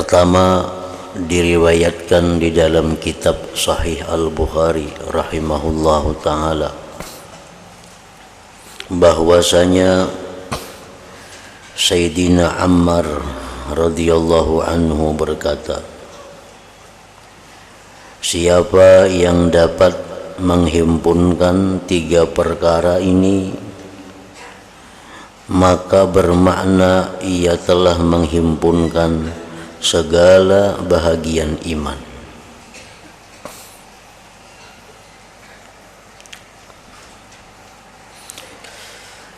Pertama, diriwayatkan di dalam kitab Sahih Al-Bukhari rahimahullahu ta'ala bahwasanya Sayyidina Ammar radhiyallahu anhu berkata, siapa yang dapat menghimpunkan tiga perkara ini, maka bermakna ia telah menghimpunkan segala bahagian iman.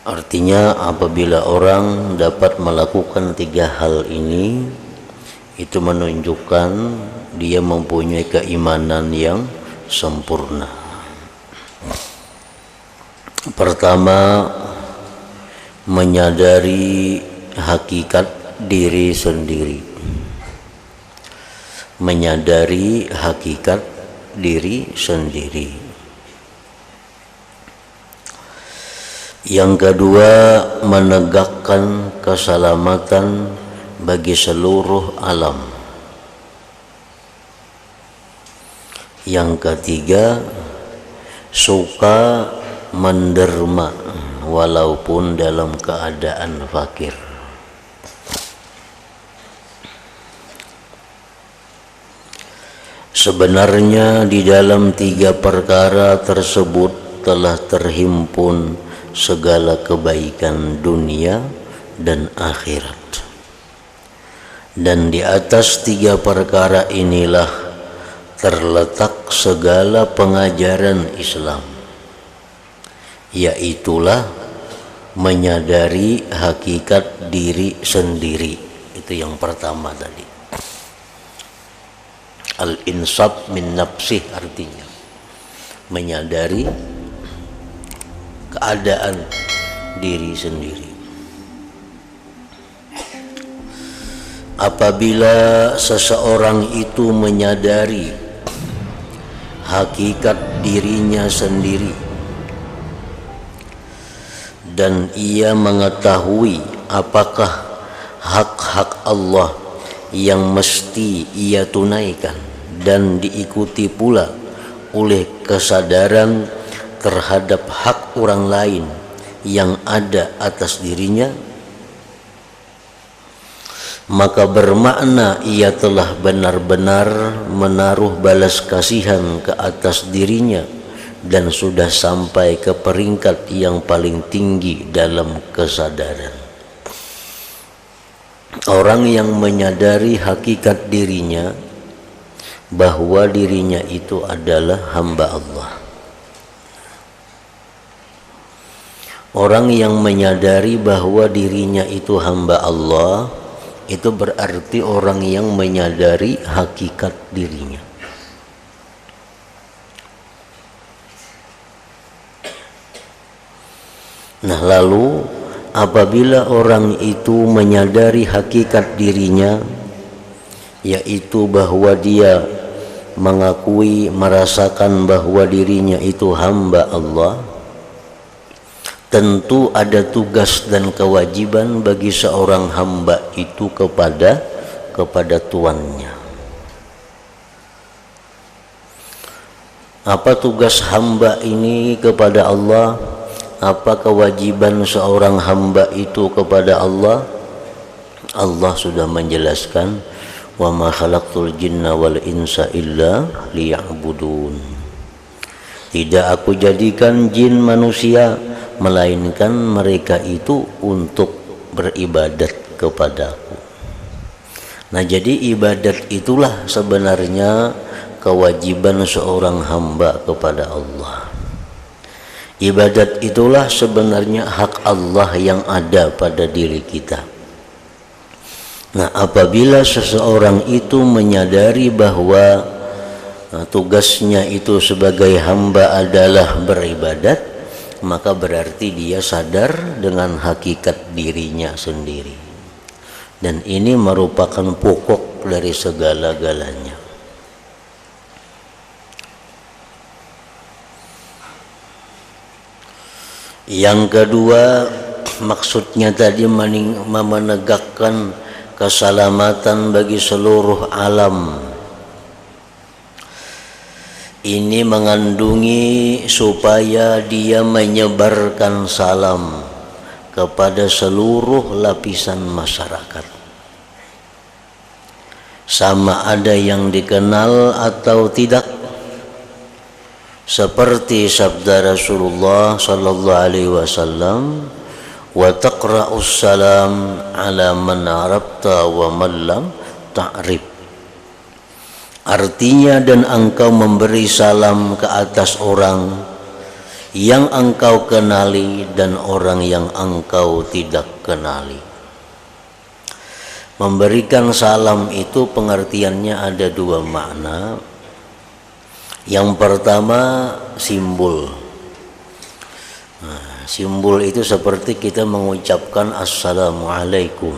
Artinya apabila orang dapat melakukan tiga hal ini, itu menunjukkan dia mempunyai keimanan yang sempurna. Pertama, menyadari hakikat diri sendiri. Menyadari hakikat diri sendiri. Yang kedua, menegakkan keselamatan bagi seluruh alam. Yang ketiga, suka menderma walaupun dalam keadaan fakir. Sebenarnya di dalam tiga perkara tersebut telah terhimpun segala kebaikan dunia dan akhirat. Dan di atas tiga perkara inilah terletak segala pengajaran Islam, yaitulah menyadari hakikat diri sendiri. Itu yang pertama tadi. Al-insaf min nafsih, artinya menyadari keadaan diri sendiri. Apabila seseorang itu menyadari hakikat dirinya sendiri dan ia mengetahui apakah hak-hak Allah yang mesti ia tunaikan dan diikuti pula oleh kesadaran terhadap hak orang lain yang ada atas dirinya, maka bermakna ia telah benar-benar menaruh balas kasihan ke atas dirinya dan sudah sampai ke peringkat yang paling tinggi dalam kesadaran. Orang yang menyadari hakikat dirinya bahwa dirinya itu adalah hamba Allah. Orang yang menyadari bahwa dirinya itu hamba Allah, itu berarti orang yang menyadari hakikat dirinya. Nah, lalu apabila orang itu menyadari hakikat dirinya, yaitu bahwa dia mengakui, merasakan bahwa dirinya itu hamba Allah, tentu ada tugas dan kewajiban bagi seorang hamba itu kepada tuannya. Apa tugas hamba ini kepada Allah? Apa kewajiban seorang hamba itu kepada Allah? Allah sudah menjelaskan, wa ma khalaqtul jinna wal insa illa liya'budun. Tidak aku jadikan jin manusia melainkan mereka itu untuk beribadat kepadaku. Nah, jadi ibadat itulah sebenarnya kewajiban seorang hamba kepada Allah. Ibadat itulah sebenarnya hak Allah yang ada pada diri kita. Nah, apabila seseorang itu menyadari bahwa tugasnya itu sebagai hamba adalah beribadat, maka berarti dia sadar dengan hakikat dirinya sendiri. Dan ini merupakan pokok dari segala-galanya. Yang kedua, maksudnya tadi menegakkan keselamatan bagi seluruh alam. Ini mengandungi supaya dia menyebarkan salam kepada seluruh lapisan masyarakat, sama ada yang dikenal atau tidak, seperti sabda Rasulullah sallallahu alaihi wasallam, wa taqra'us salam ala man arabta wa man lam ta'rif. Artinya, dan engkau memberi salam ke atas orang yang engkau kenali dan orang yang engkau tidak kenali. Memberikan salam itu pengertiannya ada dua makna. Yang pertama, simbol. Simbol itu seperti kita mengucapkan assalamualaikum.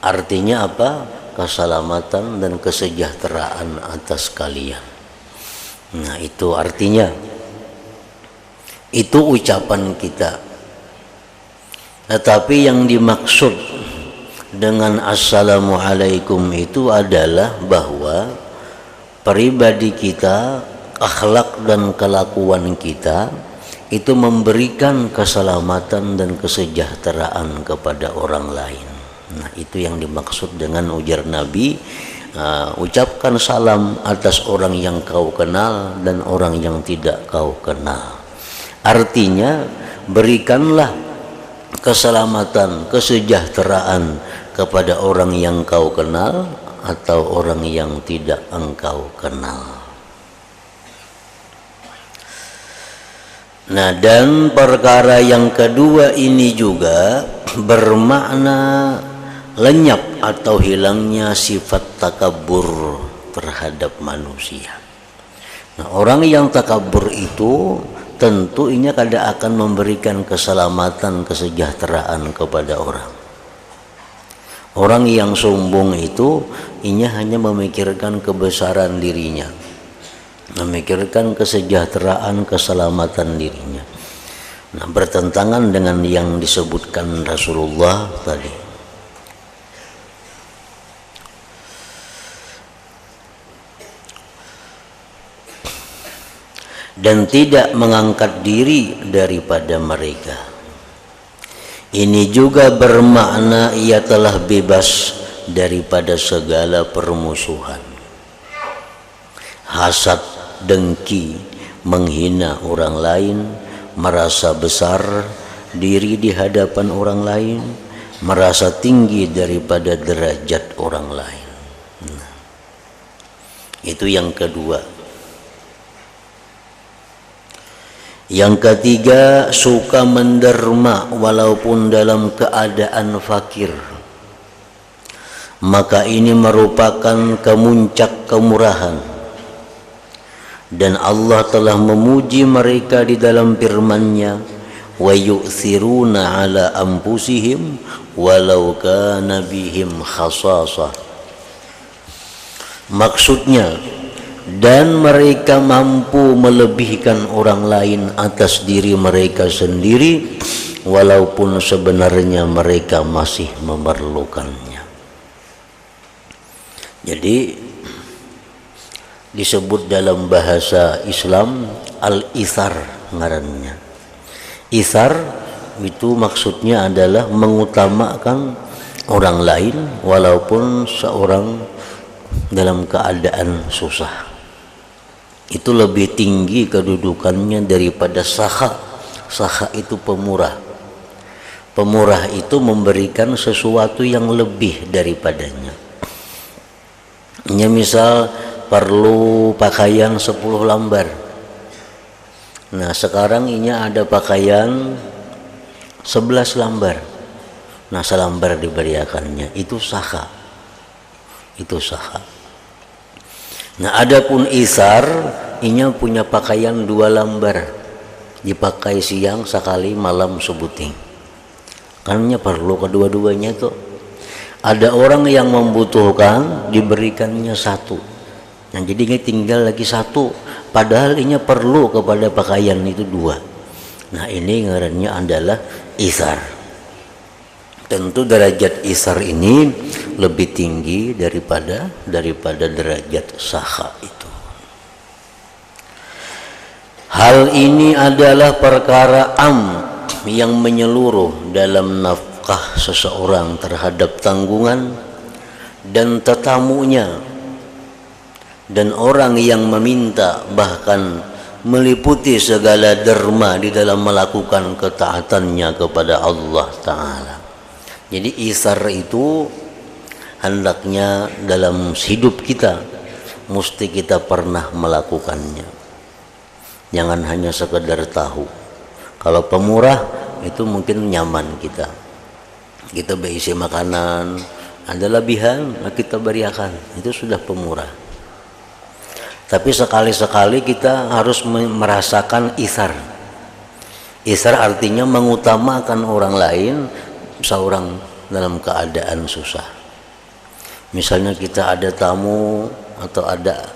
Artinya apa? Keselamatan dan kesejahteraan atas kalian. Nah, itu artinya. Itu ucapan kita. Tetapi yang dimaksud dengan assalamualaikum itu adalah bahwa pribadi kita, akhlak dan kelakuan kita itu memberikan keselamatan dan kesejahteraan kepada orang lain. Nah, itu yang dimaksud dengan ujar Nabi, ucapkan salam atas orang yang kau kenal dan orang yang tidak kau kenal. Artinya, berikanlah keselamatan, kesejahteraan kepada orang yang kau kenal atau orang yang tidak engkau kenal. Nah, dan perkara yang kedua ini juga bermakna lenyap atau hilangnya sifat takabur terhadap manusia. Nah, orang yang takabur itu tentu ini kada akan memberikan keselamatan, kesejahteraan kepada orang. Orang yang sombong itu ini hanya memikirkan kebesaran dirinya, memikirkan kesejahteraan, keselamatan dirinya. Nah, bertentangan dengan yang disebutkan Rasulullah tadi. Dan tidak mengangkat diri daripada mereka. Ini juga bermakna ia telah bebas daripada segala permusuhan, hasad, dengki, menghina orang lain, merasa besar diri di hadapan orang lain, merasa tinggi daripada derajat orang lain. Nah, itu yang kedua. Yang ketiga, suka menderma walaupun dalam keadaan fakir. Maka ini merupakan kemuncak kemurahan. Dan Allah telah memuji mereka di dalam firman-Nya, wa yu'thiruna ala anfusihim walau kana bihim khasasah. Maksudnya, dan mereka mampu melebihkan orang lain atas diri mereka sendiri walaupun sebenarnya mereka masih memerlukannya. Jadi disebut dalam bahasa Islam al-ithar ngarannya. Ithar itu maksudnya adalah mengutamakan orang lain walaupun seorang dalam keadaan susah. Itu lebih tinggi kedudukannya daripada sakha. Sakha itu pemurah. Pemurah itu memberikan sesuatu yang lebih daripadanya. Misal perlu pakaian 10 lembar. Nah, sekarang ini ada pakaian 11 lembar. Nah, selembar diberiakannya. Itu sakha. Itu sakha. Nah, adapun isar, inya punya pakaian 2 lembar, dipakai siang sekali, malam sebuting. Karena perlu kedua-duanya itu. Ada orang yang membutuhkan, diberikannya 1. Nah, jadi ini tinggal lagi 1. Padahal inya perlu kepada pakaian itu 2. Nah, ini ngarannya adalah isar. Tentu derajat isar ini lebih tinggi daripada derajat saha itu. Hal ini adalah perkara yang menyeluruh dalam nafkah seseorang terhadap tanggungan dan tetamunya dan orang yang meminta, bahkan meliputi segala derma di dalam melakukan ketaatannya kepada Allah Ta'ala. Jadi isar itu hendaknya dalam hidup kita mesti kita pernah melakukannya. Jangan hanya sekedar tahu. Kalau pemurah itu mungkin nyaman kita berisi makanan, ada lebihan kita beriakan, itu sudah pemurah. Tapi sekali-sekali kita harus merasakan isar. Isar artinya mengutamakan orang lain seorang dalam keadaan susah. Misalnya kita ada tamu atau ada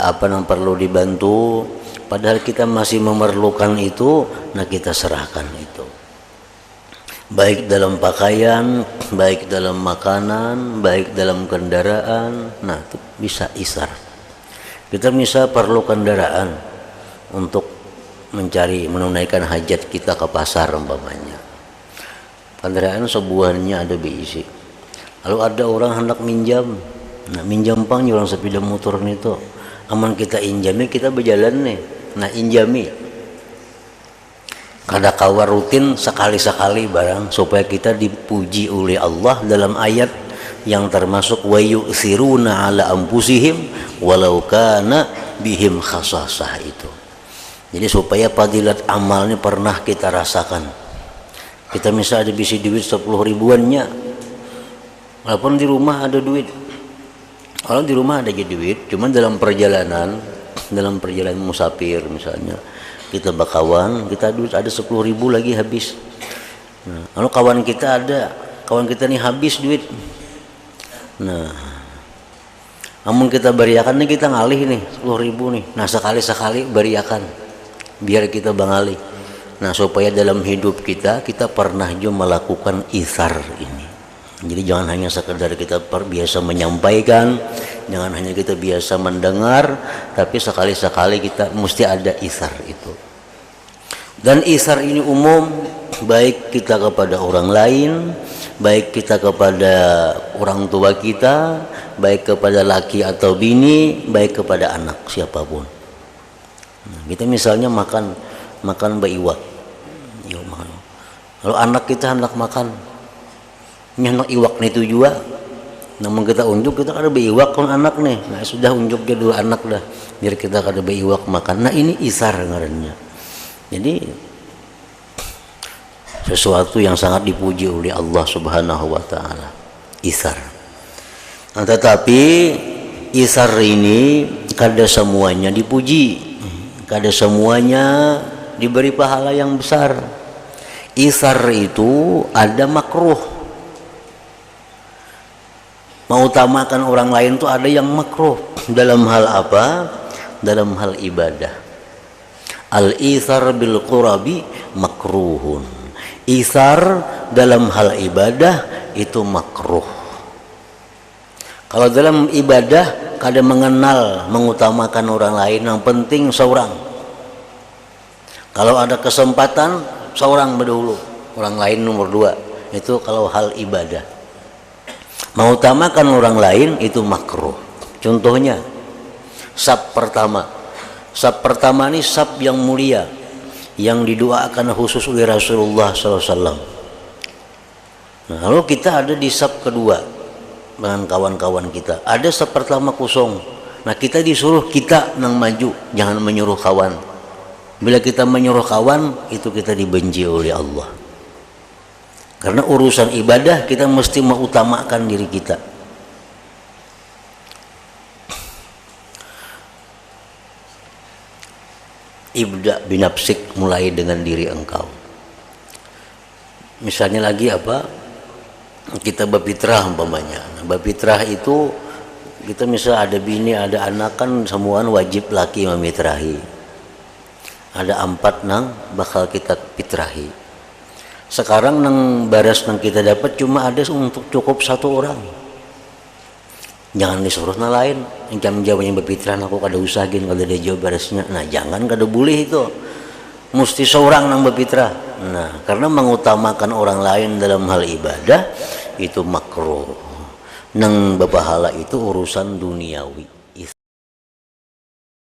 apa yang perlu dibantu, padahal kita masih memerlukan itu, nah kita serahkan itu. Baik dalam pakaian, baik dalam makanan, baik dalam kendaraan, nah itu bisa isar. Kita bisa perlu kendaraan untuk menunaikan hajat kita ke pasar umpamanya. Kendaraan sebuahnya ada BIC. Lalu ada orang hendak minjam. Nah, minjam pang orang sepeda motor itu. Aman kita injami, kita berjalan nih. Nah, injami. Kada kawa rutin sekali-sekali barang supaya kita dipuji oleh Allah dalam ayat yang termasuk wa yu'thiruna ala anfusihim walau kana bihim khasasah itu. Jadi supaya fadilat amalnya pernah kita rasakan. Kita misalnya ada bisi duit 10 ribuannya, walaupun di rumah ada duit. Kalau di rumah ada duit, cuman dalam perjalanan musafir misalnya, kita bakawan, kita duit ada 10 ribu lagi habis. Nah, lalu kawan kita nih habis duit. Nah, namun kita beriakan nih, kita ngalih nih 10 ribu nih. Nah, sekali-sekali beriakan, biar kita bangalih. Nah, supaya dalam hidup kita pernah juga melakukan isar ini. Jadi jangan hanya sekedar kita biasa menyampaikan, jangan hanya kita biasa mendengar, tapi sekali-sekali kita mesti ada isar itu. Dan isar ini umum, baik kita kepada orang lain, baik kita kepada orang tua kita, baik kepada laki atau bini, baik kepada anak siapapun. Nah, kita misalnya makan baiwak. Lalu anak kita hendak makan, hendak iwak nih itu juga, namun kita unjuk, kita ada baiwak kan anak nih, nah sudah unjuk dia dua anak dah, biar kita ada baiwak makan. Nah ini isar ngarannya. Jadi sesuatu yang sangat dipuji oleh Allah Subhanahu wa Ta'ala, isar. Nah, tetapi isar ini kada semuanya dipuji, kada semuanya diberi pahala yang besar. Isar itu ada makruh. Mengutamakan orang lain itu ada yang makruh. Dalam hal apa? Dalam hal ibadah. Al-isar bil qurabi makruhun. Isar dalam hal ibadah itu makruh. Kalau dalam ibadah kada mengenal mengutamakan orang lain, yang penting seorang. Kalau ada kesempatan seorang berdahulu, orang lain nomor dua. Itu kalau hal ibadah. Mengutamakan orang lain itu makruh. Contohnya sab pertama. Sab pertama ini sab yang mulia, yang didoakan khusus oleh Rasulullah SAW. Nah, lalu kita ada di sab kedua dengan kawan-kawan kita. Ada sab pertama kosong. Nah, kita disuruh kita nang maju, jangan menyuruh kawan. Bila kita menyuruh kawan, itu kita dibenci oleh Allah. Karena urusan ibadah kita mesti mengutamakan diri kita. Ibda binafsik, mulai dengan diri engkau. Misalnya lagi apa? Kita berfitrah umpamanya. Nah, berfitrah itu kita misal ada bini, ada anak, kan semuaan wajib laki memitrahi. Ada 4 nang bakal kita fitrahi. Sekarang nang baras nang kita dapat cuma ada untuk cukup satu orang. Jangan disuruh na lain. Yang jawab yang berpikiran aku kada usahain kalau dia jawab barasnya. Nah jangan kada boleh itu. Mesti seorang nang berpitra. Nah karena mengutamakan orang lain dalam hal ibadah itu makruh. Nang berpahala itu urusan duniawi.